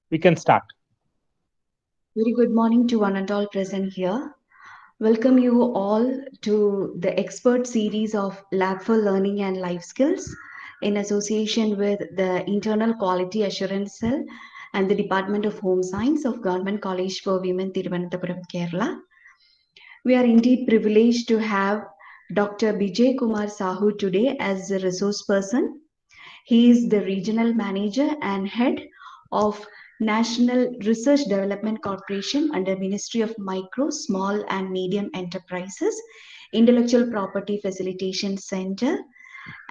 We can start. Very good morning to one and all present here. Welcome you all to the expert series of Lab for Learning and Life Skills in association with the Internal Quality Assurance Cell and the Department of Home Science of Government College for Women, Thiruvananthapuram, Kerala. We are indeed privileged to have Dr. Bijay Kumar Sahu today as a resource person. He is the regional manager and head of National Research Development Corporation under Ministry of Micro, Small and Medium Enterprises, Intellectual Property Facilitation Center,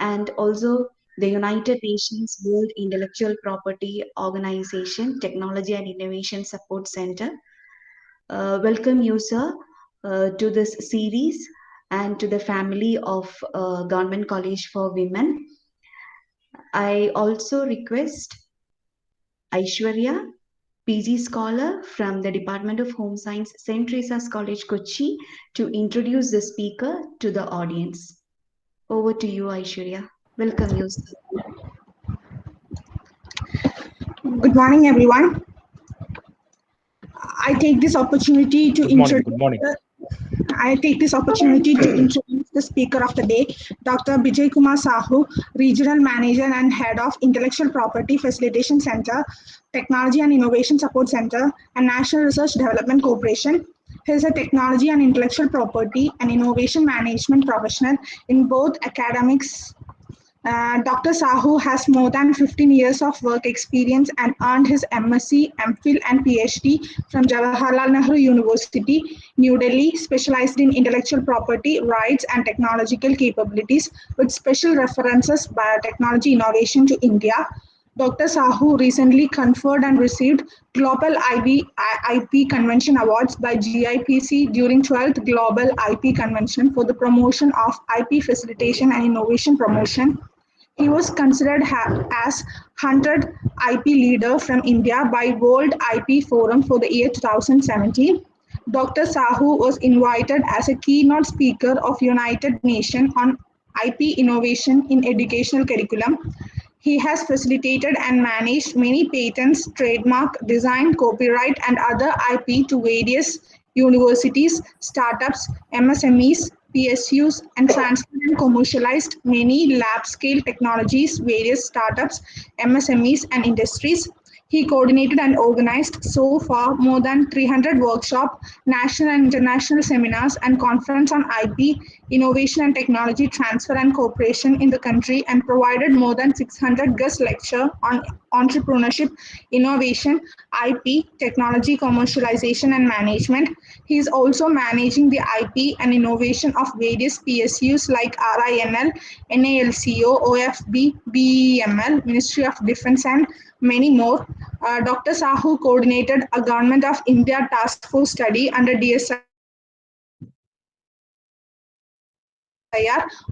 and also the United Nations World Intellectual Property Organization Technology and Innovation Support Center. Welcome you, sir, to this series and to the family of Government College for Women. I also request Aishwarya, PG scholar from the Department of Home Science, St. Teresa's College, Kochi, to introduce the speaker to the audience. Over to you, Aishwarya. Welcome you, sir. Good morning, everyone. I take this opportunity to Good morning. Good introduce morning. the speaker of the day, Dr. Bijay Kumar Sahu, Regional Manager and Head of Intellectual Property Facilitation Center, Technology and Innovation Support Center, and National Research Development Corporation. He is a technology and intellectual property and innovation management professional in both academics. Dr. Sahu has more than 15 years of work experience and earned his MSc, MPhil, and PhD from Jawaharlal Nehru University, New Delhi, specialized in intellectual property, rights, and technological capabilities, with special references biotechnology innovation to India. Dr. Sahu recently conferred and received Global IP Convention Awards by GIPC during 12th Global IP Convention for the promotion of IP facilitation and innovation promotion. He was considered as 100 IP leader from India by World IP Forum for the year 2017. Dr. Sahu was invited as a keynote speaker of United Nations on IP innovation in educational curriculum. He has facilitated and managed many patents, trademark, design, copyright, and other IP to various universities, startups, MSMEs, PSUs, and transferred and commercialized many lab-scale technologies, various startups, MSMEs, and industries. He coordinated and organized so far more than 300 workshops, national and international seminars, and conferences on IP, innovation and technology transfer and cooperation in the country, and provided more than 600 guest lectures on entrepreneurship, innovation, IP, technology commercialization, and management. He is also managing the IP and innovation of various PSUs like RINL, NALCO, OFB, BEML, Ministry of Defense, and many more. Dr. Sahu coordinated a Government of India task force study under DSIR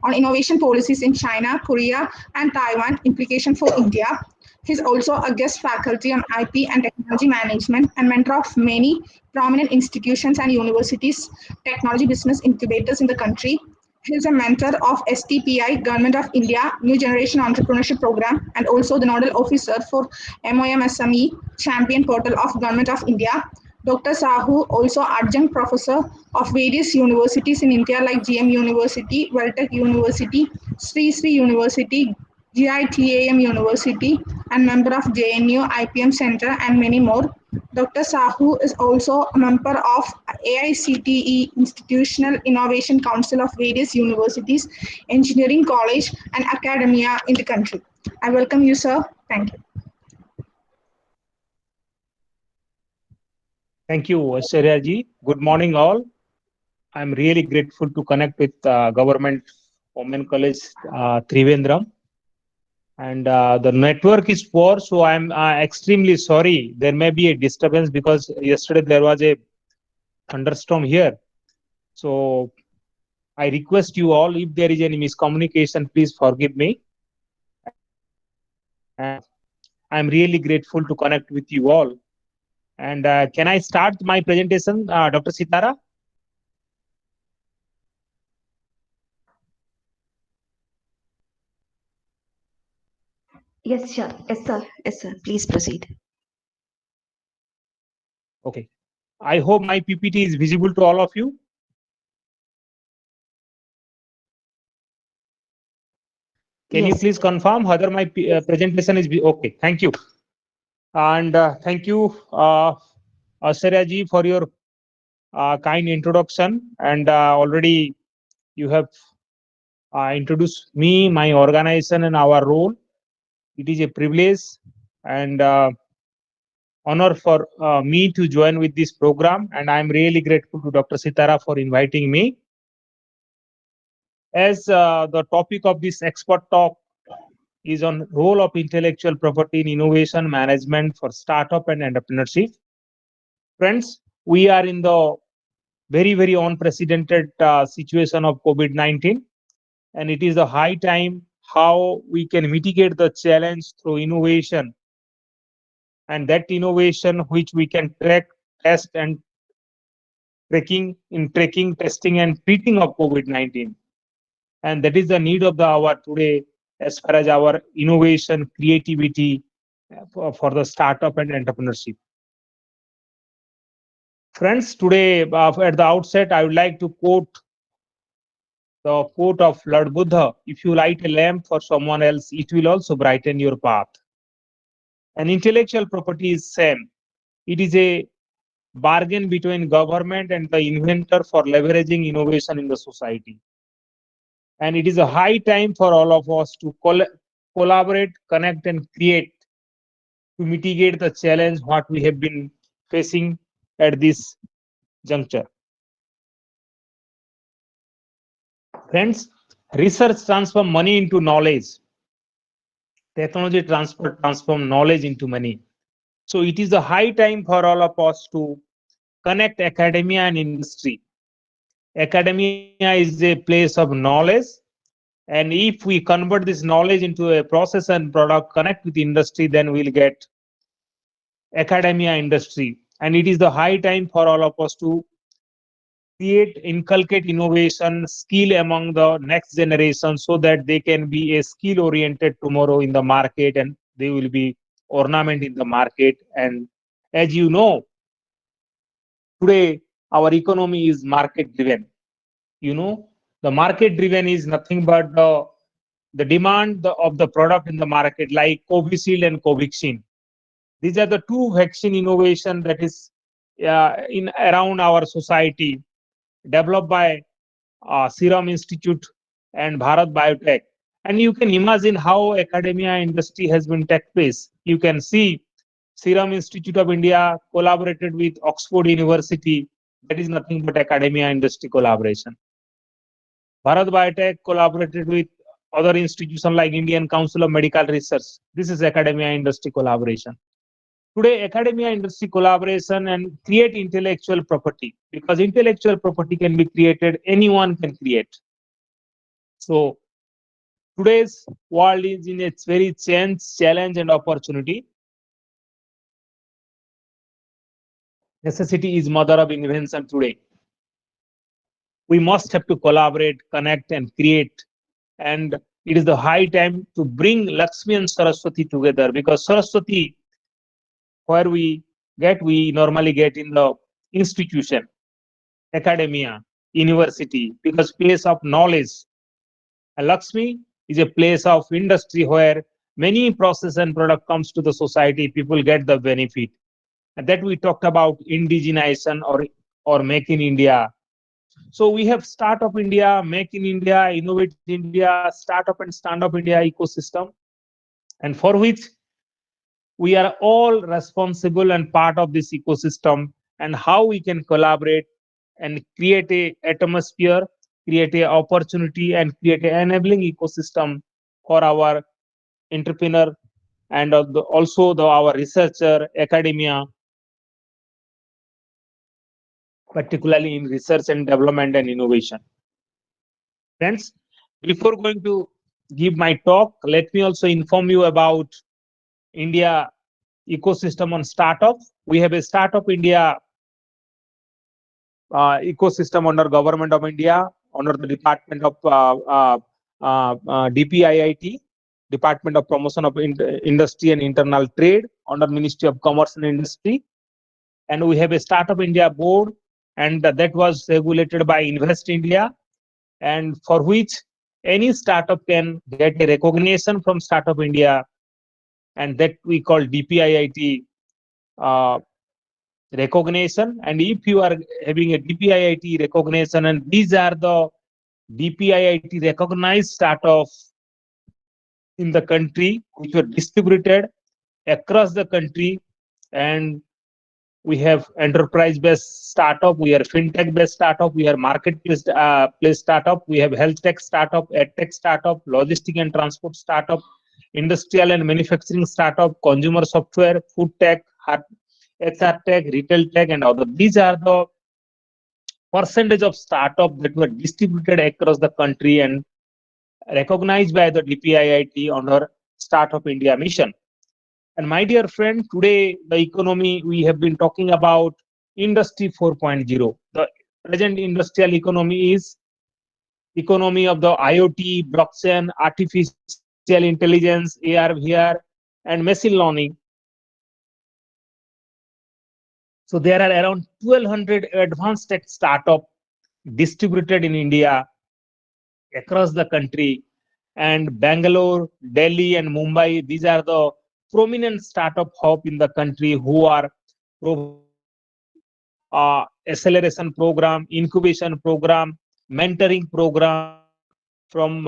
on innovation policies in China, Korea, and Taiwan, implication for India. He is also a guest faculty on IP and technology management and mentor of many prominent institutions and universities, technology business incubators in the country. He is a mentor of STPI, Government of India, New Generation Entrepreneurship Program, and also the Nodal Officer for MOMSME Champion Portal of Government of India. Dr. Sahu, also adjunct professor of various universities in India like GM University, Weltech University, Sri University, GITAM University, and member of JNU IPM Center, and many more. Dr. Sahu is also a member of AICTE Institutional Innovation Council of various universities, engineering college, and academia in the country. I welcome you, sir. Thank you. Thank you, Aishwarya ji. Good morning, all. I'm really grateful to connect with Government Women College Trivandrum. And the network is poor, so I'm extremely sorry. There may be a disturbance because yesterday there was a thunderstorm here. So I request you all, if there is any miscommunication, please forgive me. And I'm really grateful to connect with you all. And can I start my presentation, Dr. Sitara? Yes, sure. Yes, sir. Yes, sir. Please proceed. Okay. I hope my PPT is visible to all of you. Can you Yes. please confirm whether my presentation is okay? Thank you. And thank you, Asarya ji, for your kind introduction. And already you have introduced me, my organization, and our role. It is a privilege and honor for me to join with this program. And I'm really grateful to Dr. Sitara for inviting me. As the topic of this expert talk is on role of intellectual property in innovation management for startup and entrepreneurship. Friends, we are in the very unprecedented situation of COVID-19, and it is a high time how we can mitigate the challenge through innovation, and that innovation which we can track, test, and tracking, testing, and treating of COVID-19. And that is the need of the hour today as far as our innovation, creativity for the startup and entrepreneurship. Friends, today at the outset, I would like to quote the quote of Lord Buddha: if you light a lamp for someone else, it will also brighten your path. And intellectual property is same. It is a bargain between government and the inventor for leveraging innovation in the society. And it is a high time for all of us to collaborate, connect, and create to mitigate the challenge what we have been facing at this juncture. Friends, research transform money into knowledge. Technology transform knowledge into money. So it is a high time for all of us to connect academia and industry. Academia is a place of knowledge, and if we convert this knowledge into a process and product, connect with industry, then we'll get academia industry. And it is the high time for all of us to create, inculcate innovation, skill among the next generation so that they can be a skill oriented tomorrow in the market and they will be ornament in the market. And as you know, today our economy is market driven. You know, the market driven is nothing but the demand of the product in the market, like Covishield and Covaxin. These are the two vaccine innovation that is in around our society, developed by Serum Institute and Bharat Biotech. And you can imagine how academia industry has been take place. You can see Serum Institute of India collaborated with Oxford University. That is nothing but academia industry collaboration. Bharat Biotech collaborated with other institutions like Indian Council of Medical Research. This is academia industry collaboration. Today, academia industry collaboration and create intellectual property, because intellectual property can be created, anyone can create. So today's world is in its very change, challenge, and opportunity. Necessity is mother of invention today. We must have to collaborate, connect, and create. And it is the high time to bring Lakshmi and Saraswati together, because Saraswati, where we normally get in the institution, academia, university, because place of knowledge. And Lakshmi is a place of industry where many process and product comes to the society, people get the benefit. And that we talked about indigenization or make in India. So we have Startup India, Make in India, Innovate India, Startup and Stand Up India ecosystem, and for which we are all responsible and part of this ecosystem, and how we can collaborate and create a atmosphere, create a opportunity, and create an enabling ecosystem for our entrepreneur and also our researcher, academia, particularly in research and development and innovation. Friends, before going to give my talk, let me also inform you about India ecosystem on startup. We have a Startup India ecosystem under Government of India, under the Department of DPIIT, Department of Promotion of Industry and Internal Trade, under Ministry of Commerce and Industry. and we have a Startup India board, and that was regulated by Invest India, and for which any startup can get a recognition from Startup India, and that we call DPIIT uh, recognition. And if you are having a DPIIT recognition, and these are the DPIIT recognized startups in the country, which were distributed across the country, and we have enterprise based startup, we are fintech based startup, we are marketplace place startup, we have health tech startup, edtech startup, logistic and transport startup, industrial and manufacturing startup, consumer software, food tech, HR tech, retail tech, and other. These are the percentage of startup that were distributed across the country and recognized by the DPIIT under Startup India mission. And my dear friend, today the economy, we have been talking about Industry 4.0. The present industrial economy is economy of the IoT, blockchain, artificial intelligence, AR, VR, and machine learning. So there are around 1,200 advanced tech startup distributed in India across the country, and Bangalore, Delhi, and Mumbai. These are the prominent startup hub in the country who are providing acceleration program, incubation program, mentoring program from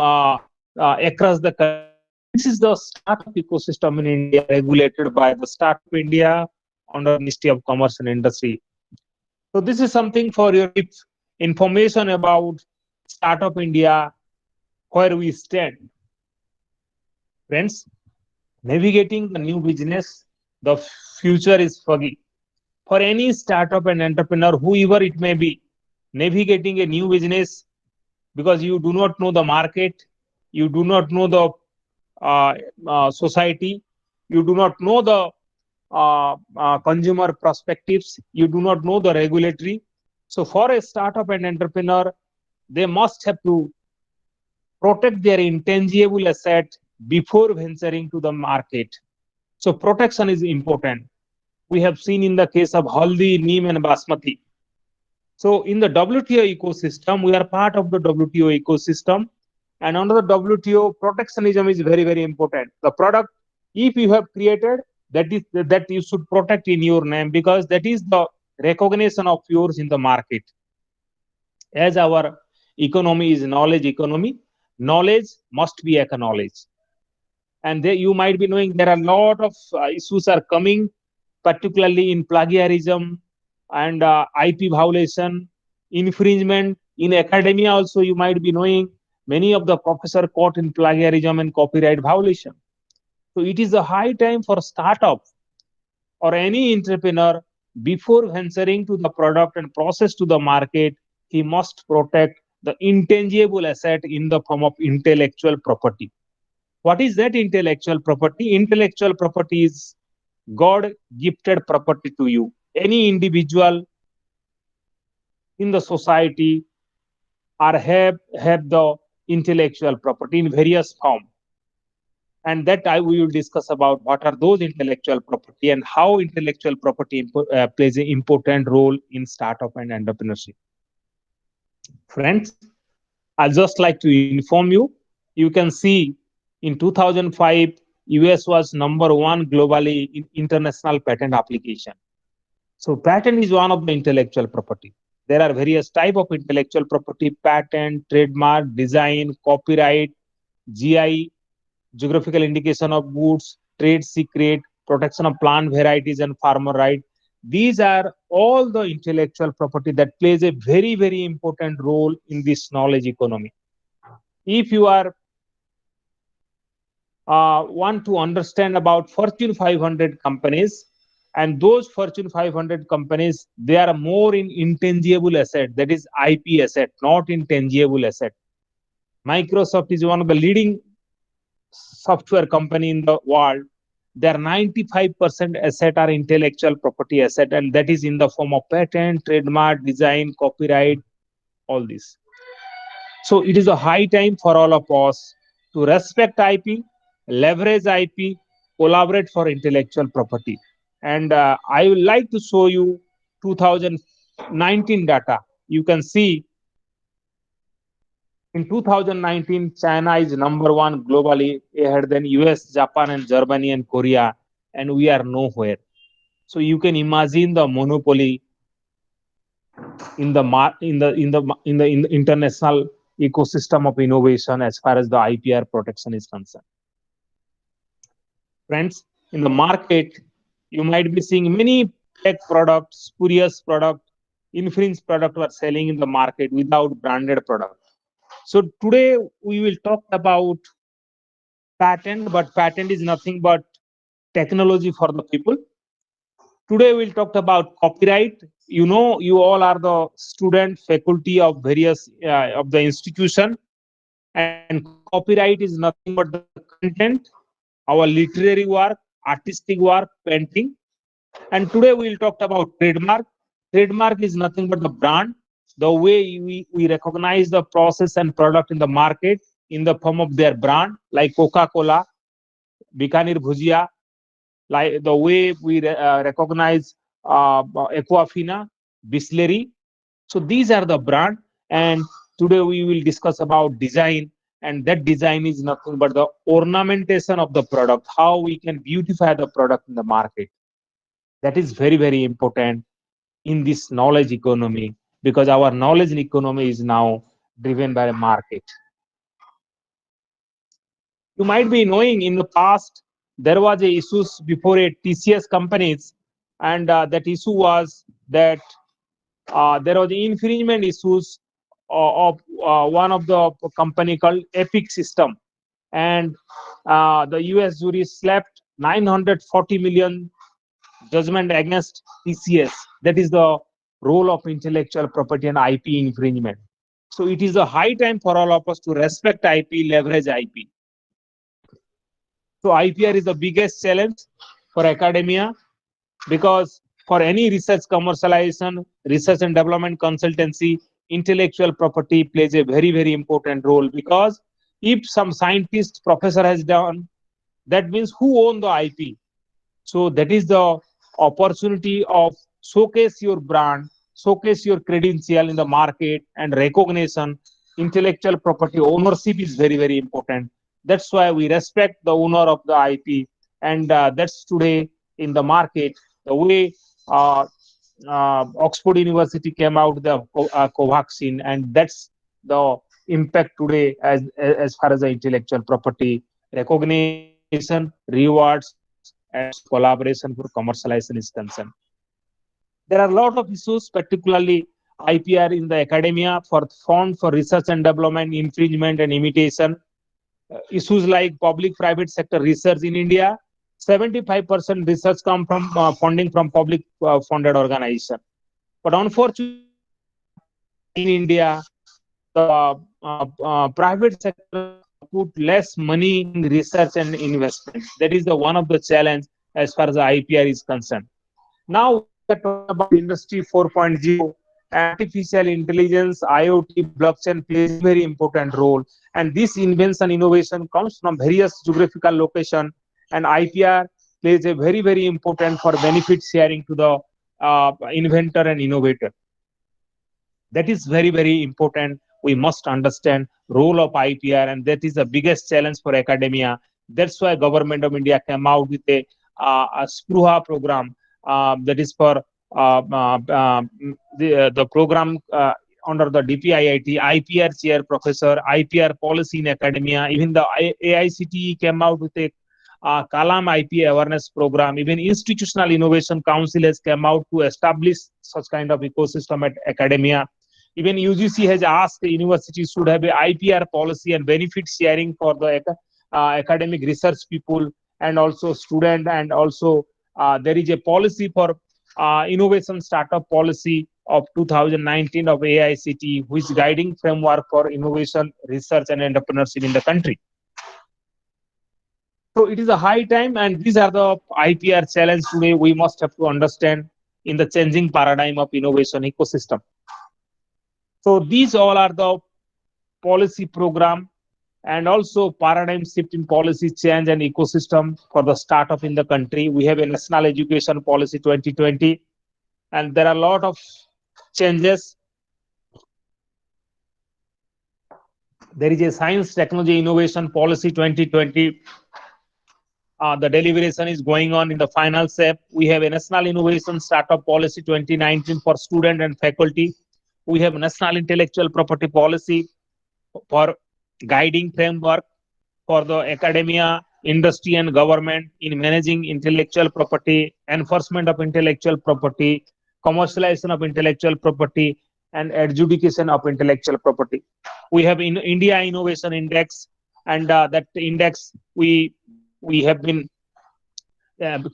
across the country. And this is the startup ecosystem in India, regulated by the Startup India under Ministry of Commerce and Industry. So this is something for your information about Startup India, where we stand. Friends, navigating the new business, the future is foggy. For any startup and entrepreneur, whoever it may be, navigating a new business, because you do not know the market, you do not know the society, you do not know the consumer perspectives, you do not know the regulatory. So for a startup and entrepreneur, they must have to protect their intangible asset before venturing to the market. So protection is important. We have seen in the case of Haldi, Neem, and Basmati. So in the WTO ecosystem, we are part of the WTO ecosystem, and under the WTO, protectionism is very, very important. The product, if you have created, that you should protect in your name, because that is the recognition of yours in the market. As our economy is knowledge economy, knowledge must be acknowledged. And there you might be knowing there are a lot of issues are coming, particularly in plagiarism and IP violation, infringement. In academia also, you might be knowing many of the professor caught in plagiarism and copyright violation. So it is a high time for startup or any entrepreneur, before venturing to the product and process to the market, he must protect the intangible asset in the form of intellectual property. What is that intellectual property? Intellectual property is God gifted property to you. Any individual in the society or have the intellectual property in various form. And that we will discuss about what are those intellectual property and how intellectual property plays an important role in startup and entrepreneurship. Friends, I'll just like to inform you, you can see in 2005, US was #1 globally in international patent application. So patent is one of the intellectual property. There are various type of intellectual property: patent, trademark, design, copyright, GI, geographical indication of goods, trade secret, protection of plant varieties, and farmer right. These are all the intellectual property that plays a very, very important role in this knowledge economy. If you are want to understand about Fortune 500 companies, and those Fortune 500 companies, they are more in intangible asset, that is IP asset, not intangible asset. Microsoft is one of the leading software company in the world. Their 95% asset are intellectual property asset, and that is in the form of patent, trademark, design, copyright, all this. So it is a high time for all of us to respect IP, leverage IP, collaborate for intellectual property. And I would like to show you 2019 data, you can see in 2019, China is number one globally, ahead than US, Japan, and Germany and Korea, and we are nowhere. So you can imagine the monopoly in the international ecosystem of innovation as far as the IPR protection is concerned. Friends, in the market, you might be seeing many tech products, spurious product, infringed product are selling in the market without branded product. So today we will talk about patent, but patent is nothing but technology for the people. Today we'll talk about copyright. You know, you all are the student faculty of various of the institution, and copyright is nothing but the content, our literary work, artistic work, painting. And today we'll talk about trademark. Trademark is nothing but the brand, the way we recognize the process and product in the market in the form of their brand, like Coca-Cola, Bikaner Bhujia, like the way we recognize Aquafina, Bisleri. So these are the brand, and today we will discuss about design, and that design is nothing but the ornamentation of the product, how we can beautify the product in the market. That is very, very important in this knowledge economy, because our knowledge economy is now driven by the market. You might be knowing in the past there was a issues before a TCS companies, and that issue was that there was infringement issues of one of the company called Epic System, and the US jury slapped 940 million judgment against TCS. That is the role of intellectual property and IP infringement. So it is a high time for all of us to respect IP, leverage IP. So IPR is the biggest challenge for academia, because for any research commercialization, research and development consultancy, intellectual property plays a very, very important role, because if some scientist, professor has done, that means who own the IP. So that is the opportunity of showcase your brand, showcase your credential in the market, and recognition. Intellectual property ownership is very, very important. That's why we respect the owner of the IP, and that's today in the market. The way Oxford University came out the Covaxin, and that's the impact today as far as the intellectual property recognition, rewards, and collaboration for commercialization is concerned. There are a lot of issues, particularly IPR in the academia for fund for research and development, infringement and imitation. Issues like public-private sector research in India, 75% research come from funding from public funded organization. But unfortunately, in India, the private sector put less money in research and investment. That is the one of the challenge as far as the IPR is concerned. Now we are talking about Industry 4.0. Artificial intelligence, IoT, blockchain plays a very important role, and this invention innovation comes from various geographical location, and IPR plays a very, very important for benefit sharing to the inventor and innovator. That is very, very important. We must understand role of IPR, and that is the biggest challenge for academia. That's why Government of India came out with a Spruha program, that is for the program under the DPIIT, IPR chair professor, IPR policy in academia. Even the AICTE came out with a Kalam IP awareness program. Even Institutional Innovation Council has come out to establish such kind of ecosystem at academia. Even UGC has asked the universities should have a IPR policy and benefit sharing for the academic research people and also student, and also there is a policy for innovation startup policy of 2019 of AICTE, which is guiding framework for innovation, research and entrepreneurship in the country. So it is a high time, and these are the IPR challenge today we must have to understand in the changing paradigm of innovation ecosystem. So these all are the policy program and also paradigm shift in policy change and ecosystem for the startup in the country. We have a National Education Policy 2020. and there are a lot of changes. There is a Science, Technology, Innovation Policy 2020. The deliberation is going on in the final step. We have a National Innovation Startup Policy 2019 for student and faculty. We have National Intellectual Property Policy for guiding framework for the academia, industry, and government in managing intellectual property, enforcement of intellectual property, commercialization of intellectual property, and adjudication of intellectual property. We have in India Innovation Index, and that index we have been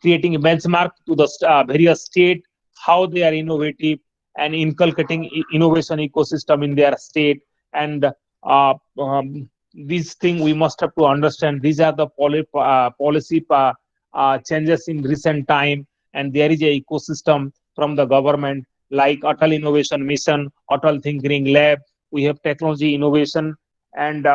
creating a benchmark to the various state, how they are innovative and inculcating innovation ecosystem in their state. And this thing we must have to understand. These are the policy changes in recent time, and there is a ecosystem from the government like Atal Innovation Mission, Atal Thinking Lab. We have Technology Innovation and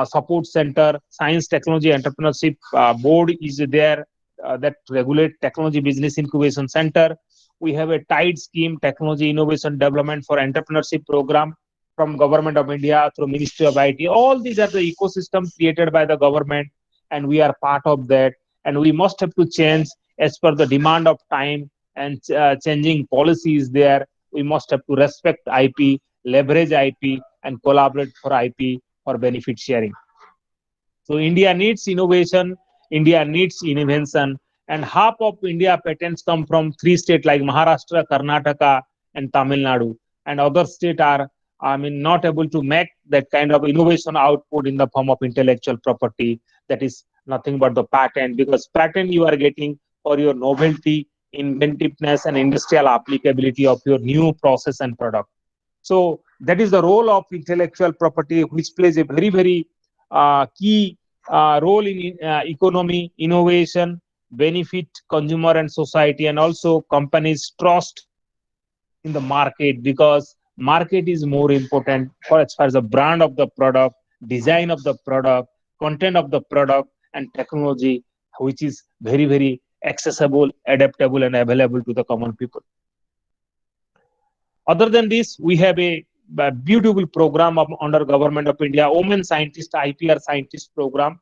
Support Center, Science Technology Entrepreneurship Board is there that regulate technology business incubation center. We have a TIDE scheme, Technology Innovation Development for Entrepreneurship Program from Government of India through Ministry of IT. All these are the ecosystem created by the government, and we are part of that. And we must have to change as per the demand of time and changing policies there. We must have to respect IP, leverage IP, and collaborate for IP for benefit sharing. So India needs innovation, India needs invention, and half of India patents come from three states like Maharashtra, Karnataka, and Tamil Nadu. And other states are, not able to make that kind of innovation output in the form of intellectual property. That is nothing but the patent, because patent you are getting for your novelty, inventiveness, and industrial applicability of your new process and product. So that is the role of intellectual property, which plays a very, very key role in economy, innovation, benefit consumer and society, and also companies' trust in the market, because market is more important for as far as the brand of the product, design of the product, content of the product, and technology, which is very, very accessible, adaptable, and available to the common people. Other than this, we have a beautiful program under Government of India, Women Scientist, IPR Scientist program.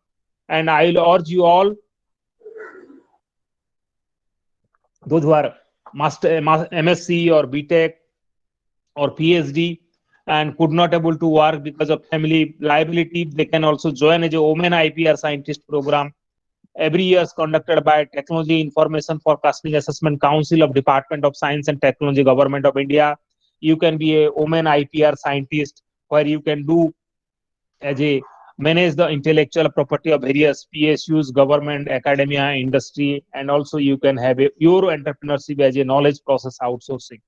And I will urge you all, those who are MSc or BTech or PhD and could not able to work because of family liability, they can also join as a Women IPR Scientist program. Every year is conducted by Technology Information Forecasting Assessment Council of Department of Science and Technology, Government of India. You can be a Women IPR Scientist, where you can do as a manage the intellectual property of various PSUs, government, academia, industry, and also you can have your entrepreneurship as a knowledge process outsourcing.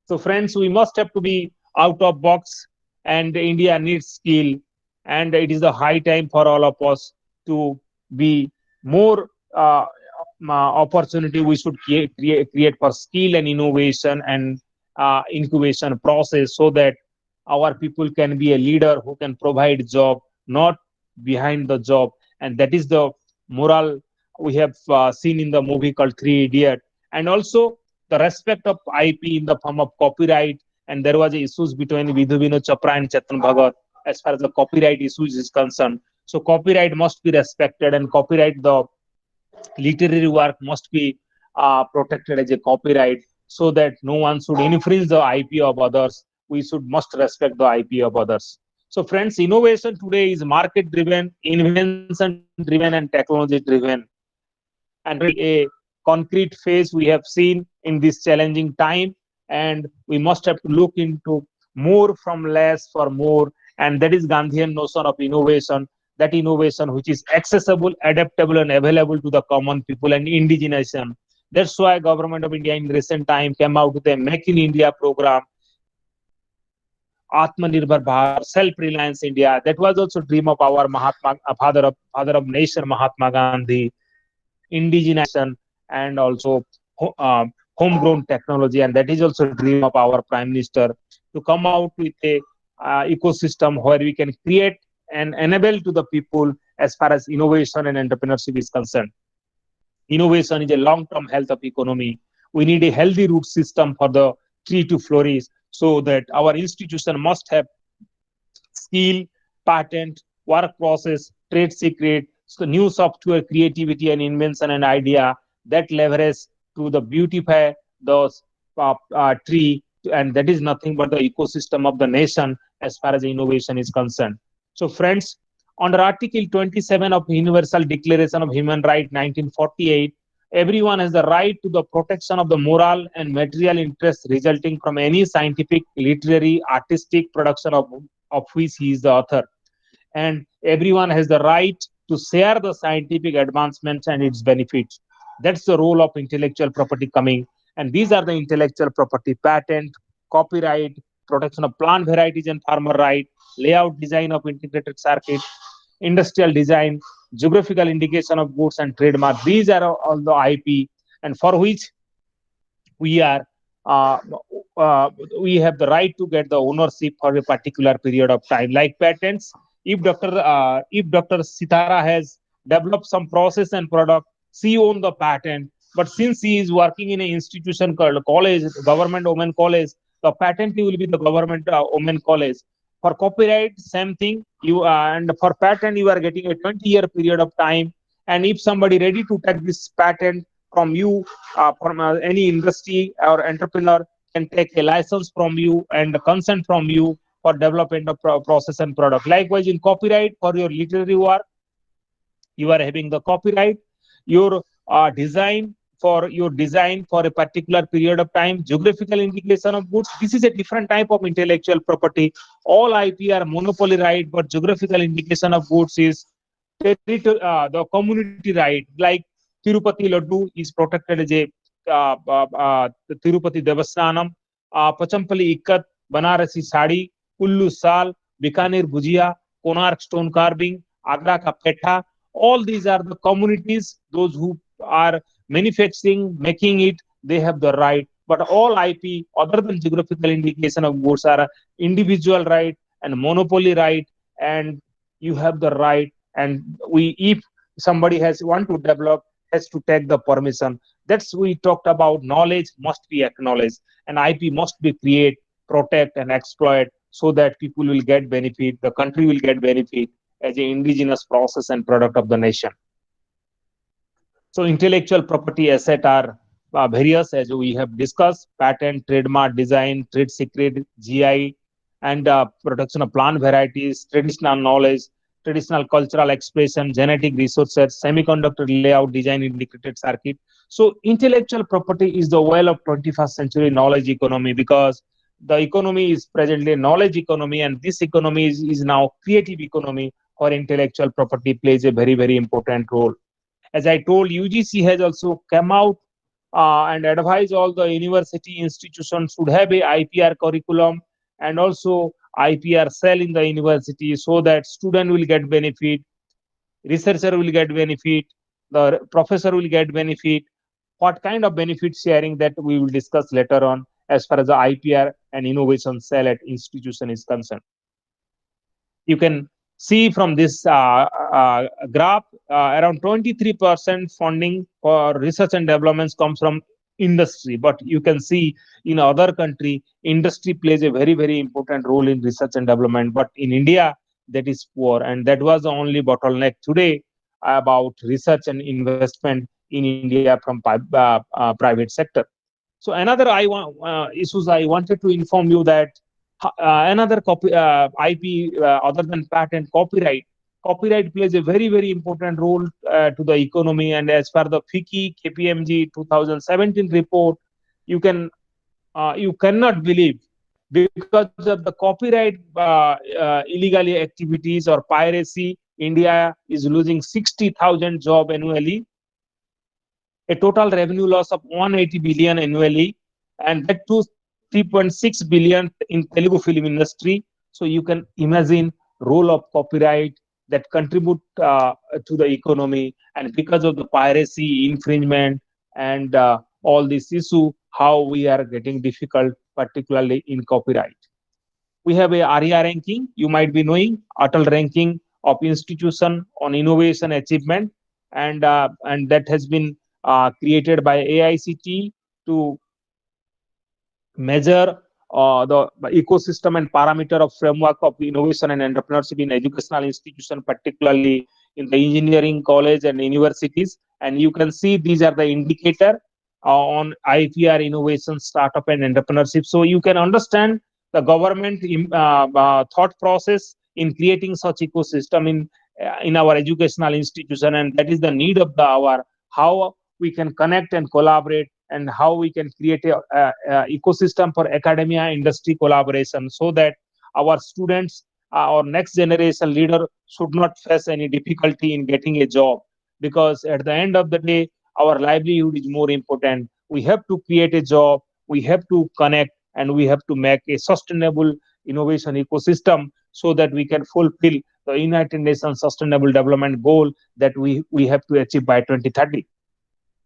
So friends, we must have to be out of box, and India needs skill, and it is the high time for all of us to be more opportunity we should create for skill and innovation and incubation process, so that our people can be a leader who can provide job, not behind the job. And that is the moral we have seen in the movie called Three Idiot. And also the respect of IP in the form of copyright. And there was issues between Vidhu Vinod Chopra and Chetan Bhagat as far as the copyright issues is concerned. So copyright must be respected, and copyright, the literary work must be protected as a copyright, so that no one should infringe the IP of others. We must respect the IP of others. So friends, innovation today is market driven, invention driven, and technology driven. And a concrete phase we have seen in this challenging time, and we must have to look into more from less for more. And that is Gandhian notion of innovation, that innovation which is accessible, adaptable, and available to the common people, and indigenization. That's why Government of India in recent time came out with a Make in India program, Atmanirbhar Bharat, self-reliance India. That was also dream of our father of nation, Mahatma Gandhi, indigenization, and also homegrown technology. And that is also dream of our Prime Minister, to come out with a ecosystem where we can create and enable to the people as far as innovation and entrepreneurship is concerned. Innovation is a long-term health of economy. We need a healthy root system for the tree to flourish, so that our institution must have skill, patent, work process, trade secret, so new software, creativity and invention and idea that leverage to the beautify those tree, and that is nothing but the ecosystem of the nation as far as innovation is concerned. So friends, under Article 27 of Universal Declaration of Human Rights 1948, everyone has the right to the protection of the moral and material interests resulting from any scientific, literary, artistic production of which he is the author. And everyone has the right to share the scientific advancements and its benefits. That's the role of intellectual property coming. And these are the intellectual property: patent, copyright, protection of plant varieties and farmer right, layout design of integrated circuit, industrial design, geographical indication of goods and trademark. These are all the IP, and for which we are uh, uh, we have the right to get the ownership for a particular period of time. Like patents, if Dr. Sitara has developed some process and product, she own the patent. But since she is working in an institution called college, government women college, the patent will be the government women college. For copyright, same thing. You and for patent, you are getting a 20-year period of time. And if somebody ready to take this patent from you, from any industry or entrepreneur, can take a license from you and consent from you for development of process and product. Likewise, in copyright, for your literary work, you are having the copyright. Your design for a particular period of time, geographical indication of goods, this is a different type of intellectual property. All IP are monopoly right, but geographical indication of goods is the community right. Like Tirupati Laddu is protected as a Tirupati Devasthanam, Pachampali Ikat, Banarasi Sadi, Kullu Sal, Bikaner Bhujia, Konark Stone Carving, Agra Ka Petha. All these are the communities, those who are manufacturing, making it, they have the right. But all IP, other than geographical indication of goods, are individual right and monopoly right, and you have the right. And if somebody has want to develop, has to take the permission. That's we talked about. Knowledge must be acknowledged, and IP must be create, protect, and exploit, so that people will get benefit, the country will get benefit as an indigenous process and product of the nation. So intellectual property asset are various, as we have discussed: patent, trademark, design, trade secret, GI, and production of plant varieties, traditional knowledge, traditional cultural expression, genetic resources, semiconductor layout, design, integrated circuit. So intellectual property is the well of 21st century knowledge economy, because the economy is presently a knowledge economy, and this economy is now creative economy, or intellectual property plays a very, very important role. As I told, UGC has also come out and advised all the university institutions should have a IPR curriculum, and also IPR cell in the university, so that student will get benefit, researcher will get benefit, the professor will get benefit. What kind of benefit sharing, that we will discuss later on, as far as the IPR and innovation cell at institution is concerned. You can see from this graph, around 23% funding for research and developments comes from industry. But you can see in other country, industry plays a very, very important role in research and development. But in India, that is poor, and that was the only bottleneck today about research and investment in India from private sector. So another issues I wanted to inform you that another IP, other than patent, copyright. Copyright plays a very, very important role to the economy. And as per the FICCI KPMG 2017 report, you cannot believe, because of the copyright illegal activities or piracy, India is losing 60,000 jobs annually, a total revenue loss of 180 billion annually, and that too 3.6 billion in Telugu film industry. So you can imagine role of copyright that contribute to the economy, and because of the piracy, infringement, and all this issue, how we are getting difficult, particularly in copyright. We have a ARIA ranking, you might be knowing, Atal ranking of institution on innovation achievement, and that has been created by AICT to measure the ecosystem and parameter of framework of innovation and entrepreneurship in educational institution, particularly in the engineering college and universities. And you can see these are the indicator on IPR innovation, startup and entrepreneurship. So you can understand the government thought process in creating such ecosystem in our educational institution, and that is the need of the hour. How we can connect and collaborate, and how we can create a ecosystem for academia industry collaboration, so that our students, our next generation leader should not face any difficulty in getting a job, because at the end of the day our livelihood is more important. We have to create a job, we have to connect, and we have to make a sustainable innovation ecosystem, so that we can fulfill the United Nations Sustainable Development Goal that we have to achieve by 2030.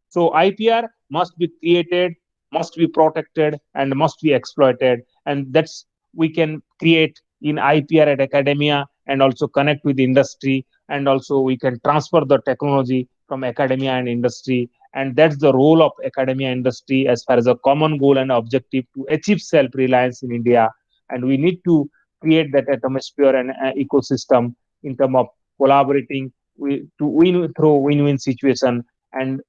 So IPR must be created, must be protected, and must be exploited. And that's we can create in IPR at academia, and also connect with industry, and also we can transfer the technology from academia and industry. And that's the role of academia industry as far as a common goal and objective to achieve self-reliance in India. And we need to create that atmosphere and ecosystem in terms of collaborating to win through win-win situation. And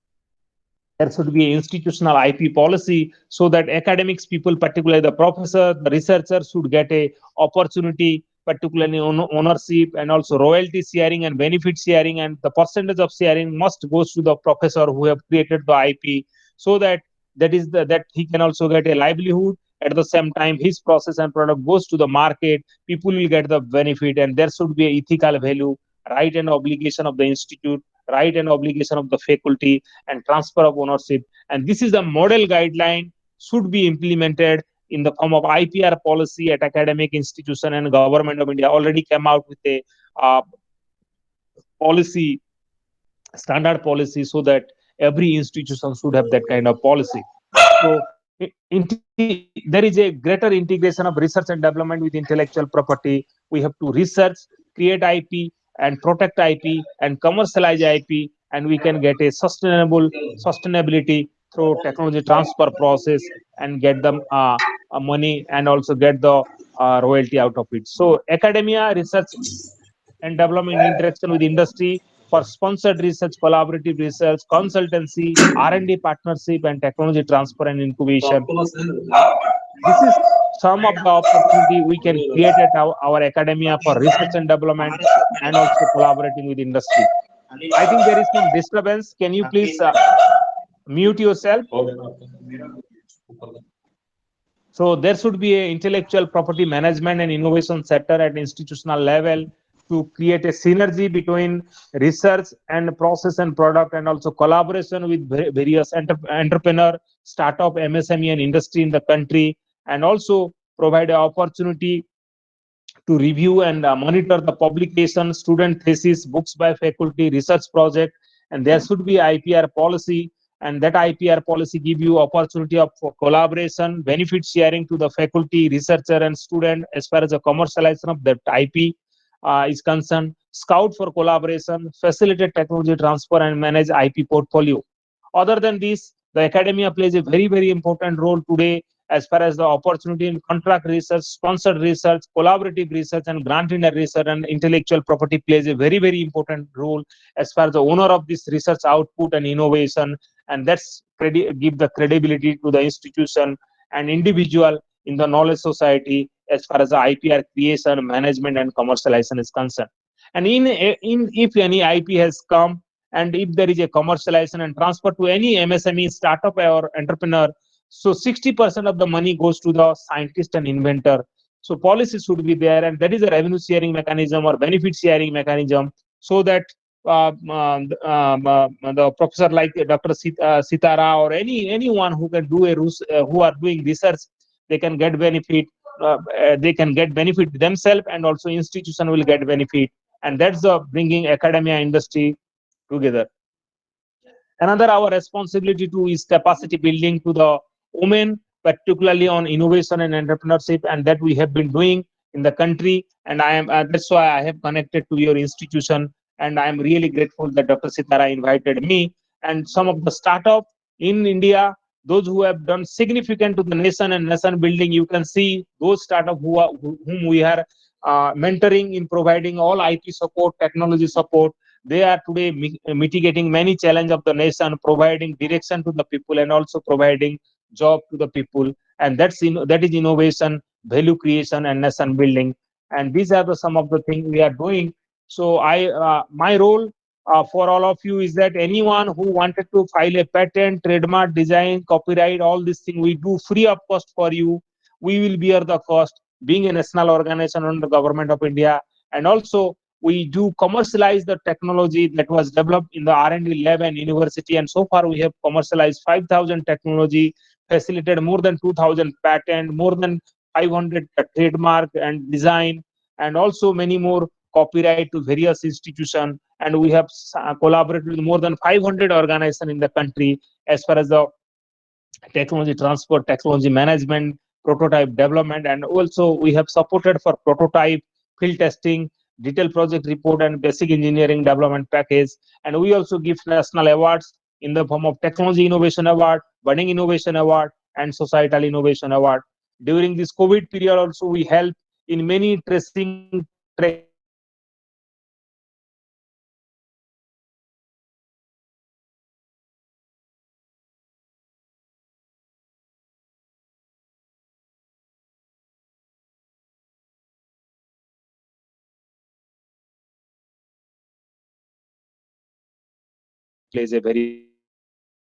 there should be an institutional IP policy, so that academics people, particularly the professor, the researchers, should get a opportunity, particularly on ownership and also royalty sharing and benefit sharing, and the percentage of sharing must goes to the professor who have created the IP, so that that he can also get a livelihood. At the same time, his process and product goes to the market, people will get the benefit, and there should be a ethical value, right and obligation of the institute, right and obligation of the faculty, and transfer of ownership. And this is the model guideline should be implemented in the form of IPR policy at academic institution, and government of India already came out with a uh, policy, standard policy, so that every institution should have that kind of policy. So there is a greater integration of research and development with intellectual property. We have to research, create IP, and protect IP, and commercialize IP, and we can get a sustainability through technology transfer process, and get them money, and also get the royalty out of it. So academia, research and development, interaction with industry for sponsored research, collaborative research, consultancy, R&D partnership, and technology transfer and incubation. This is some of the opportunity we can create at our academia for research and development, and also collaborating with industry. I think there is some disturbance. Can you please mute yourself? So there should be a intellectual property management and innovation sector at institutional level, to create a synergy between research and process and product, and also collaboration with various entrepreneur, startup, MSME, and industry in the country, and also provide an opportunity to review and monitor the publication, student thesis, books by faculty, research project. And there should be IPR policy, and that IPR policy give you opportunity of collaboration, benefit sharing to the faculty, researcher, and student as far as the commercialization of that IP is concerned. Scout for collaboration, facilitate technology transfer, and manage IP portfolio. Other than this, the academia plays a very important role today as far as the opportunity in contract research, sponsored research, collaborative research, and granted research, and intellectual property plays a very important role as far as the owner of this research output and innovation. And that's give the credibility to the institution and individual in the knowledge society as far as the IPR creation, management, and commercialization is concerned. And in if any IP has come, and if there is a commercialization and transfer to any MSME, startup, or entrepreneur, so 60% of the money goes to the scientist and inventor. So policy should be there, and that is a revenue sharing mechanism or benefit sharing mechanism, so that the professor like Dr. Sitara, or anyone who can do who are doing research, they can get benefit. They can get benefit themselves, and also institution will get benefit. And that's the bringing academia industry together. Another our responsibility too is capacity building to the women, particularly on innovation and entrepreneurship, and that we have been doing in the country. And I am that's why I have connected to your institution, and I am really grateful that Dr. Sitara invited me. And some of the startup in India those who have done significant to the nation and nation building. You can see those startup whom we are mentoring in providing all IT support, technology support. They are today mitigating many challenges of the nation, providing direction to the people and also providing job to the people. And that is innovation, value creation, and nation building. And these are the some of the things we are doing. So my role for all of you is that anyone who wanted to file a patent, trademark, design, copyright, all these things we do free of cost for you. We will bear the cost, being a national organization under the government of India. And also we do commercialize the technology that was developed in the R&D lab and university. And so far we have commercialized 5,000 technology, facilitated more than 2,000 patent, more than 500 trademark and design, and also many more copyright to various institutions. And we have collaborated with more than 500 organizations in the country as far as the technology transfer, technology management, prototype development. And also we have supported for prototype, field testing, detailed project report, and basic engineering development package. And we also give national awards in the form of Technology Innovation Award, Budding Innovation Award, and Societal Innovation Award. During this COVID period also we help in many tracing, tracking activities in academia, and also plays a very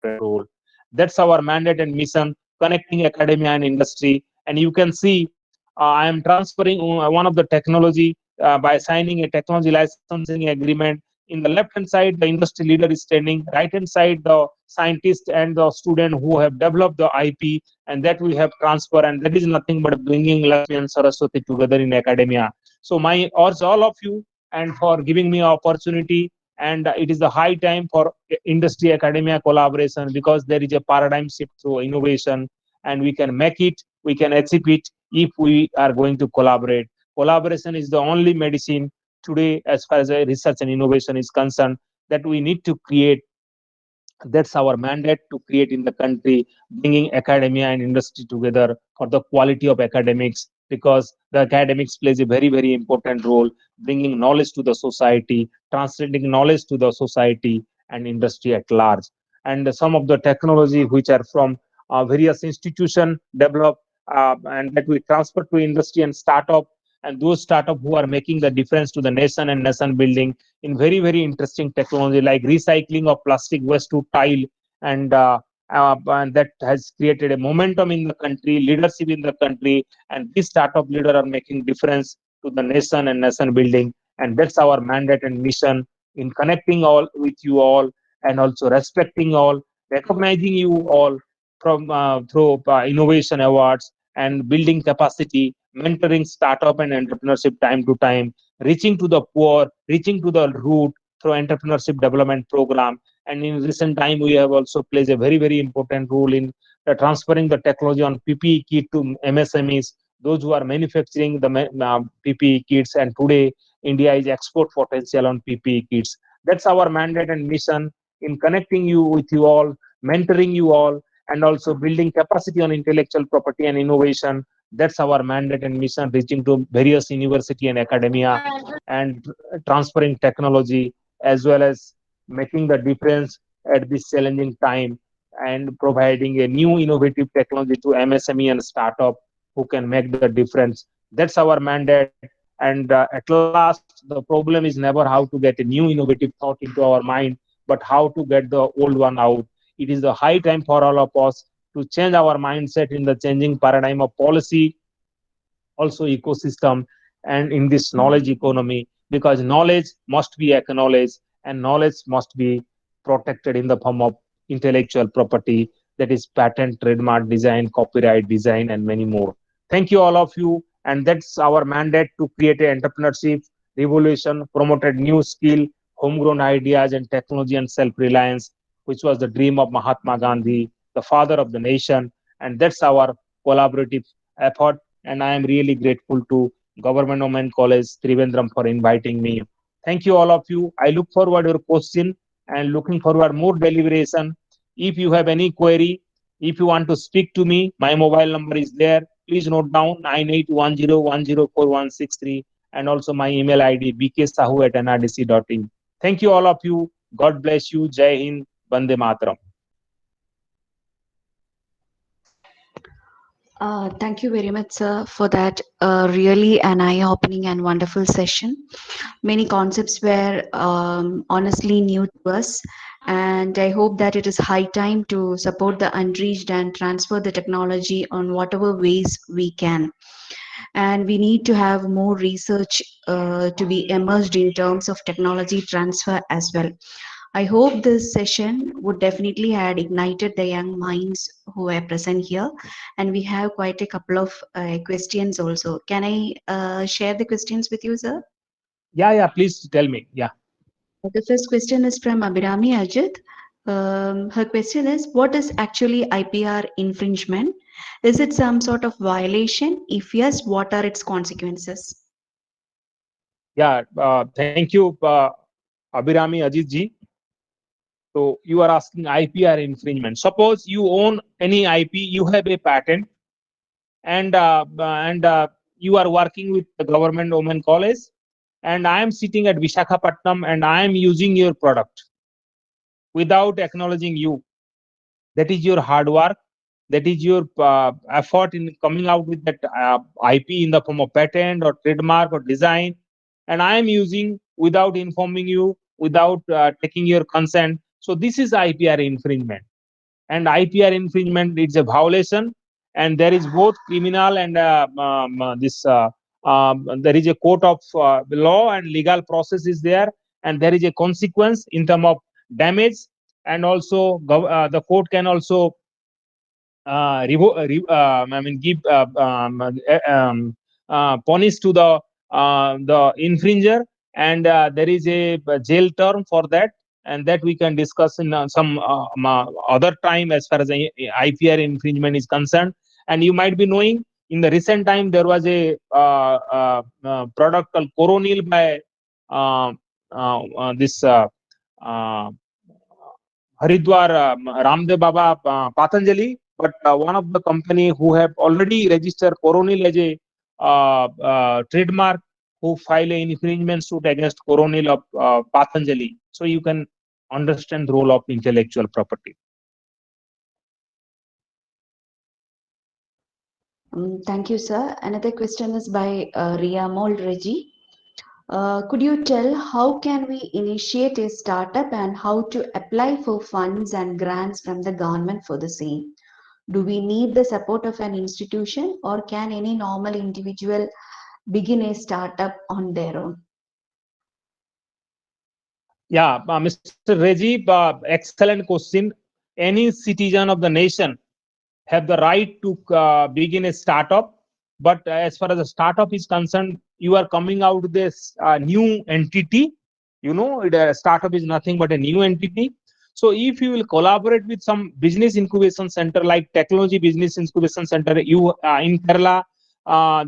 important role. That's our mandate and mission, connecting academia and industry. And you can see I am transferring one of the technology by signing a technology licensing agreement. In the left hand side, the industry leader is standing. Right hand side, the scientist and the student who have developed the IP, and that we have transfer. And that is nothing but bringing Lakshmi and Saraswati together in academia. So my urge all of you and for giving me opportunity. And it is the high time for industry academia collaboration, because there is a paradigm shift through innovation, and we can make it, we can achieve it if we are going to collaborate. Collaboration is the only medicine today as far as research and innovation is concerned, that we need to create. That's our mandate, to create in the country, bringing academia and industry together for the quality of academics, because the academics plays a very important role, bringing knowledge to the society, translating knowledge to the society and industry at large. And some of the technology which are from various institution developed, and that we transfer to industry and startup, and those startup who are making the difference to the nation and nation building in very interesting technology like recycling of plastic waste to tile. And that has created a momentum in the country, leadership in the country, and these startup leaders are making difference to the nation and nation building. And that's our mandate and mission, in connecting all with you all, and also respecting all, recognizing you all from through innovation awards, and building capacity, mentoring startup and entrepreneurship time to time, reaching to the poor, reaching to the root through entrepreneurship development program. And in recent time, we have also plays a very important role in transferring the technology on PPE kit to MSMEs, those who are manufacturing the PPE kits. And today, India is export potential on PPE kits. That's our mandate and mission, in connecting you with you all, mentoring you all, and also building capacity on intellectual property and innovation. That's our mandate and mission, reaching to various university and academia, and transferring technology, as well as making the difference at this challenging time, and providing a new innovative technology to MSME and startup who can make the difference. That's our mandate. And at last, the problem is never how to get a new innovative thought into our mind, but how to get the old one out. It is the high time for all of us to change our mindset in the changing paradigm of policy, also ecosystem, and in this knowledge economy, because knowledge must be acknowledged, and knowledge must be protected in the form of intellectual property, that is patent, trademark, design, copyright, design, and many more. Thank you all of you. And that's our mandate, to create an entrepreneurship revolution, promoted new skill, homegrown ideas and technology, and self-reliance, which was the dream of Mahatma Gandhi, the father of the nation. And that's our collaborative effort. And I am really grateful to Government Women College Trivandrum for inviting me. Thank you all of you. I look forward to your question, and looking forward more deliberation. If you have any query, If you want to speak to me, my mobile number is there. Please note down 9810104163, and also my email ID bksahu@nrdc.in. Thank you all of you. God bless you. Jai Hind. Bande Mataram. Thank you very much, sir, for that really an eye-opening and wonderful session. Many concepts were honestly new to us, and I hope that it is high time to support the unreached and transfer the technology on whatever ways we can. And we need to have more research to be immersed in terms of technology transfer as well. I hope this session would definitely had ignited the young minds who are present here, and we have quite a couple of questions also. Can I share the questions with you, sir? Yeah, please tell me. Yeah. The first question is from Abhirami Ajit. Her question is, what is actually IPR infringement? Is it some sort of violation? If yes, what are its consequences? Yeah, thank you, Abhirami Ajit ji. So you are asking IPR infringement. Suppose you own any IP, you have a patent, and you are working with the government women college, and I am sitting at Visakhapatnam and I am using your product without acknowledging you. That is your hard work. That is your effort in coming out with that IP in the form of patent or trademark or design, and I am using without informing you, without taking your consent. So this is IPR infringement. And IPR infringement, it's a violation, and there is both criminal and there is a court of law and legal process is there, and there is a consequence in terms of damage, and also the court can also I mean, give punish to the infringer, and there is a jail term for that, and that we can discuss in some other time as far as the IPR infringement is concerned. And you might be knowing, in the recent time there was a product called Coronil by this Haridwar Ramdev Baba Patanjali, but one of the company who have already registered Coronil as a trademark, who file a infringement suit against Coronil of Patanjali. So you can understand the role of intellectual property. Thank you, sir. Another question is by Ria Mold Reggie. Could you tell how can we initiate a startup and how to apply for funds and grants from the government for the same? Do we need the support of an institution, or can any normal individual begin a startup on their own? Yeah, Mr. Reggie, excellent question. Any citizen of the nation have the right to begin a startup, but as far as a startup is concerned, you are coming out with this new entity. A startup is nothing but a new entity. So if you will collaborate with some business incubation center like Technology Business Incubation Center, you in Kerala,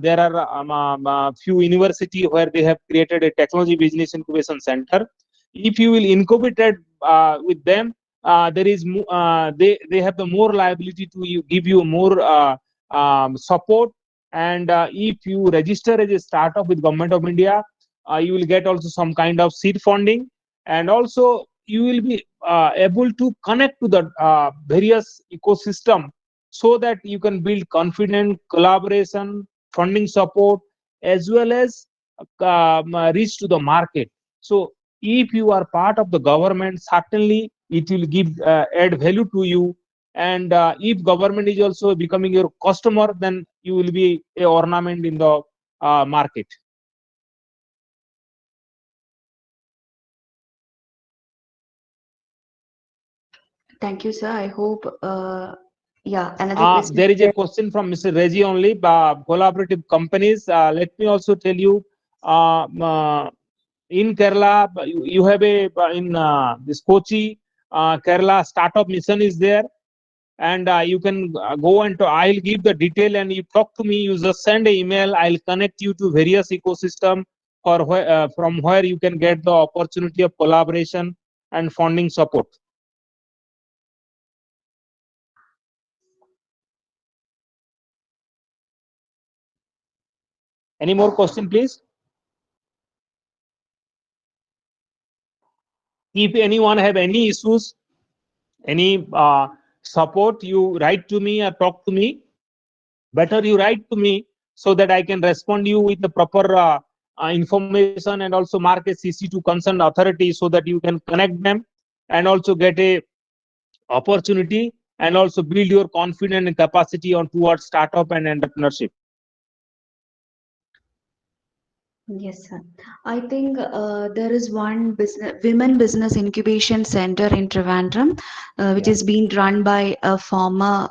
there are few university where they have created a technology business incubation center. If you will incubate with them, there is they have the more liability to give you more support. And if you register as a startup with Government of India, you will get also some kind of seed funding, and also you will be able to connect to the various ecosystem, so that you can build confidence, collaboration, funding support, as well as reach to the market. So if you are part of the government, certainly it will give add value to you. And if government is also becoming your customer, then you will be a ornament in the market. Thank you, sir. I hope, yeah, another question. There is a question from Mr. Reggie only. Collaborative companies. Let me also tell you, in Kerala, you have a in this Kochi, Kerala Startup Mission is there, and you can go and I'll give the detail, and you talk to me. You just send an email. I'll connect you to various ecosystem, or from where you can get the opportunity of collaboration and funding support. Any more question, please? If anyone have any issues, any support, you write to me or talk to me. Better you write to me so that I can respond you with the proper information and also mark a CC to concerned authority so that you can connect them and also get a opportunity and also build your confidence and capacity on towards startup and entrepreneurship. Yes, sir. I think there is one women business incubation center in Trivandrum, which Yeah. is being run by a former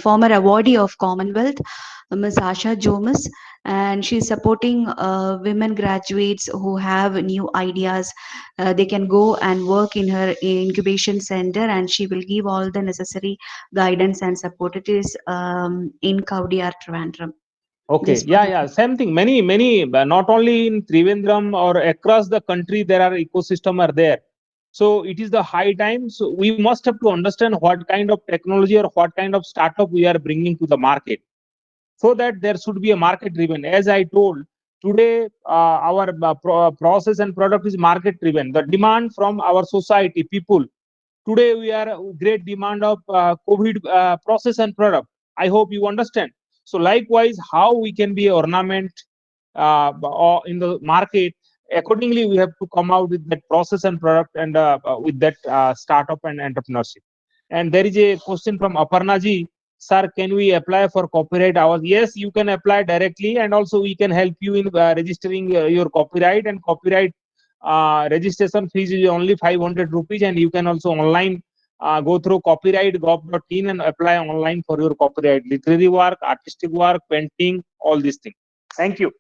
former awardee of Commonwealth, Ms. Asha Jomas, and she's supporting women graduates who have new ideas. They can go and work in her incubation center, and she will give all the necessary guidance and support. It is in Kaudiyar, Trivandrum. Okay, Just yeah, same thing. Many, not only in Trivandrum or across the country, there are ecosystem are there. So it is the high time. So we must have to understand what kind of technology or what kind of startup we are bringing to the market, so that there should be a market driven. As I told today, our process and product is market driven. The demand from our society, people. Today we are great demand of COVID process and product. I hope you understand. So likewise, how we can be ornament or in the market, accordingly we have to come out with that process and product and with that startup and entrepreneurship. And there is a question from Aparna ji. Sir, can we apply for copyright hours? Yes, you can apply directly, and also we can help you in registering your copyright. And copyright registration fees is only 500 rupees, and you can also online go through copyright.gov.in and apply online for your copyright, literary work, artistic work, painting, all these things. Thank you.